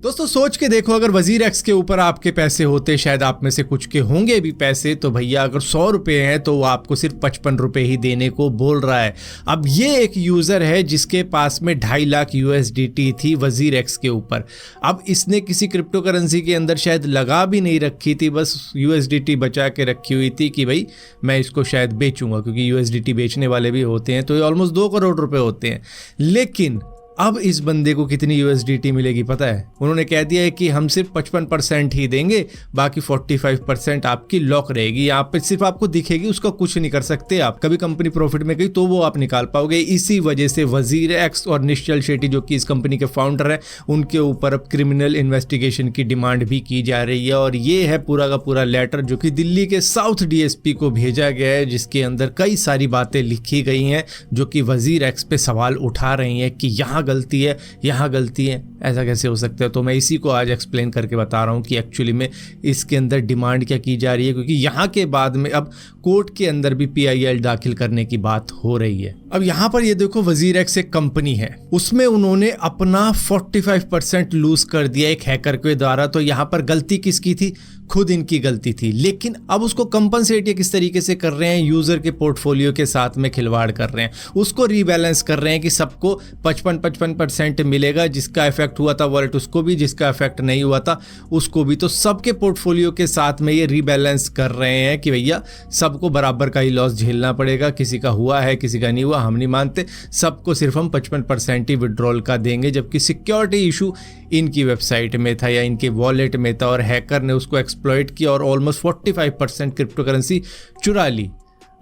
दोस्तों सोच के देखो, अगर वजीर एक्स के ऊपर आपके पैसे होते, शायद आप में से कुछ के होंगे भी पैसे, तो भैया अगर 100 रुपए हैं तो वो आपको सिर्फ 55 रुपए ही देने को बोल रहा है। अब ये एक यूजर है जिसके पास में 2.5 लाख USDT थी वजीर एक्स के ऊपर। अब इसने किसी क्रिप्टो करेंसी के अंदर शायद लगा भी नहीं रखी थी, बस USDT बचा के रखी हुई थी कि भाई मैं इसको शायद बेचूंगा, क्योंकि USDT बेचने वाले भी होते हैं, तो ये ऑलमोस्ट 2 करोड़ रुपए होते हैं। लेकिन अब इस बंदे को कितनी USDT मिलेगी पता है? उन्होंने कह दिया है कि हम सिर्फ 55% ही देंगे, बाकी 45% आपकी लॉक रहेगी, यहाँ पे सिर्फ आपको दिखेगी, उसका कुछ नहीं कर सकते आप। कभी कंपनी प्रॉफिट में गई तो वो आप निकाल पाओगे। इसी वजह से वजीर एक्स और निश्चल शेट्टी जो कि इस कंपनी के फाउंडर हैं, उनके ऊपर अब क्रिमिनल इन्वेस्टिगेशन की डिमांड भी की जा रही है। और ये है पूरा का पूरा लेटर जो कि दिल्ली के साउथ DSP को भेजा गया है, जिसके अंदर कई सारी बातें लिखी गई हैं जो कि वजीर एक्स पे सवाल उठा रही हैं कि यहाँ गलती है, यहाँ गलती है, ऐसा कैसे हो सकता है। तो मैं इसी को आज एक्सप्लेन करके बता रहा हूँ कि एक्चुअली में इसके अंदर डिमांड क्या की जा रही है, क्योंकि यहाँ के बाद में अब कोर्ट के अंदर भी PIL दाखिल करने की बात हो रही है। अब यहाँ पर ये देखो, वजीर एक्स एक कंपनी है, उसमें उन्होंने अपना 45% लूज कर दिया एक हैकर के द्वारा। तो यहाँ पर गलती किसकी थी? खुद इनकी गलती थी। लेकिन अब उसको कंपनसेट ये किस तरीके से कर रहे हैं? यूजर के पोर्टफोलियो के साथ में खिलवाड़ कर रहे हैं, उसको रीबैलेंस कर रहे हैं कि सबको 55% मिलेगा, जिसका इफेक्ट हुआ था वॉलेट उसको भी, जिसका इफेक्ट नहीं हुआ था उसको भी। तो सबके पोर्टफोलियो के साथ में ये रीबैलेंस कर रहे हैं कि भैया सबको बराबर का ही लॉस झेलना पड़ेगा, किसी का हुआ है किसी का नहीं हुआ हम नहीं मानते, सबको सिर्फ हम 55% ही विड्रॉल का देंगे। जबकि सिक्योरिटी इशू इनकी वेबसाइट में था या इनके वॉलेट में था, और हैकर ने उसको एक्सप्लॉइट किया और ऑलमोस्ट 45% क्रिप्टो करेंसी चुरा ली।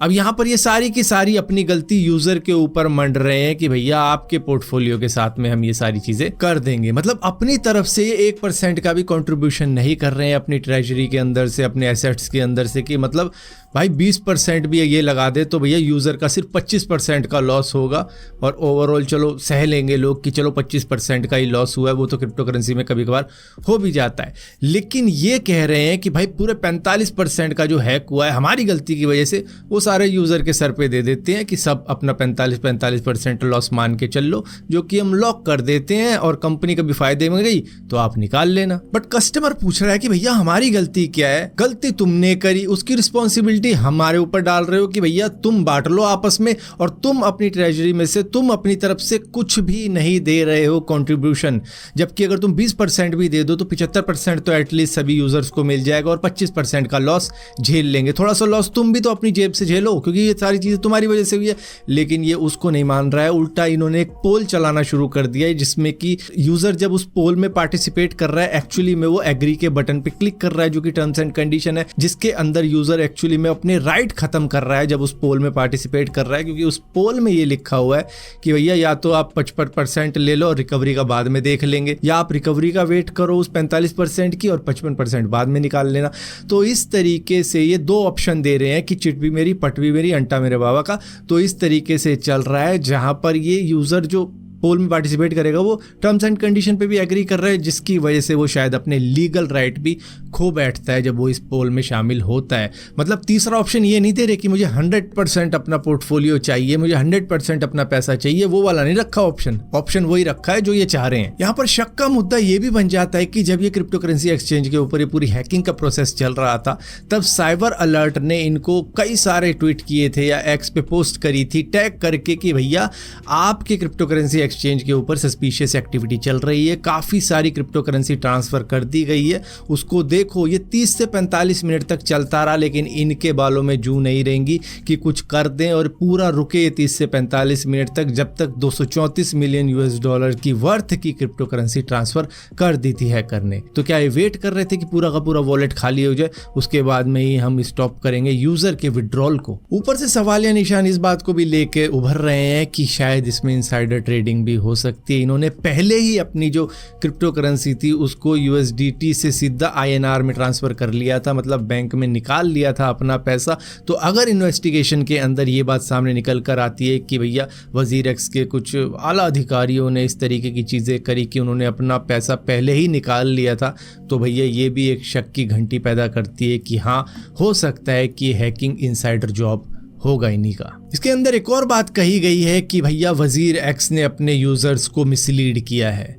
अब यहाँ पर ये सारी की सारी अपनी गलती यूजर के ऊपर मंड रहे हैं कि भैया आपके पोर्टफोलियो के साथ में हम ये सारी चीजें कर देंगे। मतलब अपनी तरफ से ये 1% का भी कंट्रीब्यूशन नहीं कर रहे हैं अपनी ट्रेजरी के अंदर से, अपने एसेट्स के अंदर से, कि मतलब भाई 20% भी ये लगा दे तो भैया यूजर का सिर्फ 25% का लॉस होगा। और ओवरऑल चलो सह लेंगे लोग कि चलो 25% का ही लॉस हुआ है, वो तो क्रिप्टो करेंसी में कभी कभार हो भी जाता है। लेकिन ये कह रहे हैं कि भाई पूरे 45% का जो हैक हुआ है हमारी गलती की वजह से, वो सारे यूजर के सर पे दे देते हैं कि सब अपना 45% लॉस मान के चल लो, जो कि हम लॉक कर देते हैं और कंपनी कभी फायदे में गई तो आप निकाल लेना। बट कस्टमर पूछ रहा है कि भैया हमारी गलती क्या है? गलती तुमने करी, उसकी रिस्पॉन्सिबिलिटी हमारे ऊपर डाल रहे हो कि भैया तुम बांट लो आपस में, और तुम अपनी ट्रेजरी में से तुम अपनी तरफ से कुछ भी नहीं दे रहे हो कंट्रीब्यूशन। जबकि अगर तुम 20% भी दे दो तो 75% तो एटलीस्ट सभी यूजर्स को मिल जाएगा, और 25% का लॉस झेल लेंगे। थोड़ा सा लॉस तुम भी तो अपनी जेब से झेलो, क्योंकि ये सारी चीजें तुम्हारी वजह से हुई है। लेकिन ये उसको नहीं मान रहा है, उल्टा इन्होंने एक पोल चलाना शुरू कर दिया है, जिसमें कि यूजर जब उस पोल में पार्टिसिपेट कर रहा है, एक्चुअली में वो एग्री के बटन पे क्लिक कर रहा है, जो कि टर्म्स एंड कंडीशन है, जिसके अंदर यूजर एक्चुअली में अपने राइट खत्म कर रहा है जब उस पोल में पार्टिसिपेट कर रहा है। क्योंकि उस पोल में ये लिखा हुआ है कि भैया या तो आप 55% ले लो और रिकवरी का बाद में देख लेंगे, या आप रिकवरी का वेट करो उस 45% की और 55% बाद में निकाल लेना। तो इस तरीके से ये 2 ऑप्शन दे रहे हैं कि चिट भी मेरी पट भी मेरी अंटा मेरे बाबा का। तो इस तरीके से चल रहा है, जहां पर ये यूजर जो पोल में पार्टिसिपेट करेगा वो टर्म्स एंड कंडीशन पे भी एग्री कर रहा है, जिसकी वजह से वो शायद अपने लीगल राइट भी खो बैठता है जब वो इस पोल में शामिल होता है। मतलब तीसरा ऑप्शन ये नहीं दे रहे कि मुझे 100% अपना पोर्टफोलियो चाहिए, मुझे 100% अपना पैसा चाहिए, वो वाला नहीं रखा ऑप्शन वही रखा है जो ये चाह रहे हैं। यहाँ पर शक का मुद्दा ये भी बन जाता है कि जब ये क्रिप्टो करेंसी एक्सचेंज के ऊपर ये पूरी हैकिंग का प्रोसेस चल रहा था, तब साइबर अलर्ट ने इनको कई सारे ट्वीट किए थे या एक्स पे पोस्ट करी थी टैग करके कि भैया आपके क्रिप्टो करेंसी एक्सचेंज के ऊपर सस्पिशियस एक्टिविटी चल रही है, काफी सारी क्रिप्टो करेंसी ट्रांसफर कर दी गई है, उसको देखो। ये 30 से 45 मिनट तक चलता रहा, लेकिन इनके बालों में जू नहीं रहेंगी कि कुछ कर दें और पूरा रुके 30 से 45 मिनट तक, जब तक 234 मिलियन $US की वर्थ की क्रिप्टो करेंसी ट्रांसफर कर दी थी हैकर ने। तो क्या ये वेट कर रहे थे कि पूरा का पूरा वॉलेट खाली हो जाए, उसके बाद में ही हम स्टॉप करेंगे यूजर के विड्रॉल को? ऊपर से सवालिया निशान इस बात को भी लेके उभर रहे हैं कि शायद इसमें इनसाइडर ट्रेडिंग भी हो सकती है। इन्होंने पहले ही अपनी जो क्रिप्टो करेंसी थी उसको USDT से सीधा INR में ट्रांसफर कर लिया था, मतलब बैंक में निकाल लिया था अपना पैसा। तो अगर इन्वेस्टिगेशन के अंदर ये बात सामने निकल कर आती है कि भैया वजीर एक्स के कुछ आला अधिकारियों ने इस तरीके की चीज़ें करी कि उन्होंने अपना पैसा पहले ही निकाल लिया था, तो भैया ये भी एक शक की घंटी पैदा करती है कि हाँ, हो सकता है कि हैकिंग इनसाइडर जॉब होगा इन्हीं का। इसके अंदर एक और बात कही गई है कि भैया वजीर एक्स ने अपने यूजर्स को मिसलीड किया है।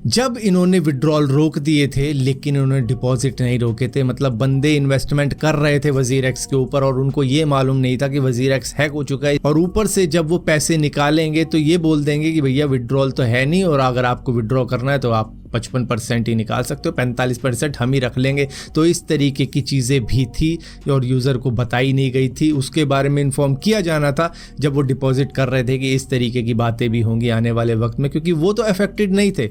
जब इन्होंने विड्रॉल रोक दिए थे लेकिन इन्होंने डिपॉजिट नहीं रोके थे, मतलब बंदे इन्वेस्टमेंट कर रहे थे वजीर एक्स के ऊपर और उनको ये मालूम नहीं था कि वजीर एक्स हैक हो चुका है, और ऊपर से जब वो पैसे निकालेंगे तो ये बोल देंगे कि भैया विड्रॉल तो है नहीं, और अगर आपको विड्रॉ करना है तो आप 55% ही निकाल सकते हो, 45% हम ही रख लेंगे। तो इस तरीके की चीज़ें भी थी और यूज़र को बताई नहीं गई थी, उसके बारे में इन्फॉर्म किया जाना था जब वो डिपॉजिट कर रहे थे कि इस तरीके की बातें भी होंगी आने वाले वक्त में, क्योंकि वो तो अफेक्टेड नहीं थे।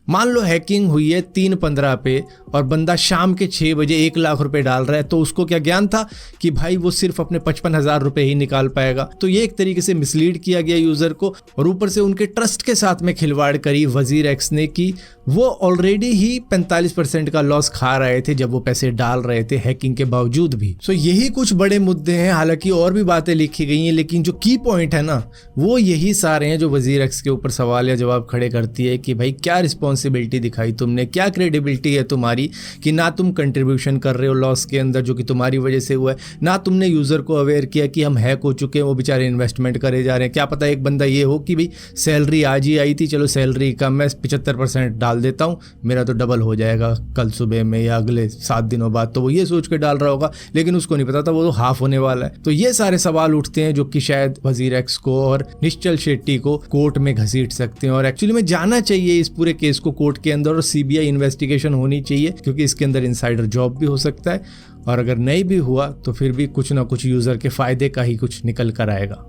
मान लो हैकिंग हुई है 3:15 पे और बंदा शाम के 6 बजे 1 लाख रुपए डाल रहा है, तो उसको क्या ज्ञान था कि भाई वो सिर्फ अपने 55,000 रुपए ही निकाल पाएगा। तो ये एक तरीके से मिसलीड किया गया यूजर को, और ऊपर से उनके ट्रस्ट के साथ में खिलवाड़ करी वजीर एक्स ने कि वो ऑलरेडी ही 45% का लॉस खा रहे थे जब वो पैसे डाल रहे थे हैकिंग के बावजूद भी। सो यही कुछ बड़े मुद्दे हैं, हालांकि और भी बातें लिखी गई हैं, लेकिन जो की पॉइंट है ना वो यही सारे हैं जो वजीर एक्स के ऊपर सवाल या जवाब खड़े करती है कि भाई क्या रिस्पॉन्सिबिलिटी दिखाई तुमने, क्या क्रेडिबिलिटी है तुम्हारी कि ना तुम कंट्रीब्यूशन कर रहे हो लॉस के अंदर जो कि तुम्हारी वजह से हुआ है, ना तुमने यूजर को अवेयर किया कि हम हैक हो चुके हैं, वो बेचारे इन्वेस्टमेंट करे जा रहे हैं। क्या पता एक बंदा ये हो कि भाई सैलरी आज ही आई थी, चलो सैलरी कम है 75% डाल देता हूँ, मेरा तो डबल हो जाएगा कल सुबह में या अगले 7 दिनों बाद, तो वो ये सोच के डाल रहा होगा, लेकिन उसको नहीं पता था वो तो हाफ होने वाला है। तो ये सारे सवाल उठते हैं जो कि शायद वजीर एक्स को और निश्चल शेट्टी को कोर्ट में घसीट सकते हैं, और एक्चुअली में जाना चाहिए इस पूरे केस को कोर्ट के अंदर और सीबीआई इन्वेस्टिगेशन होनी चाहिए, क्योंकि इसके अंदर इनसाइडर जॉब भी हो सकता है, और अगर नहीं भी हुआ तो फिर भी कुछ ना कुछ यूजर के फायदे का ही कुछ निकल कर आएगा।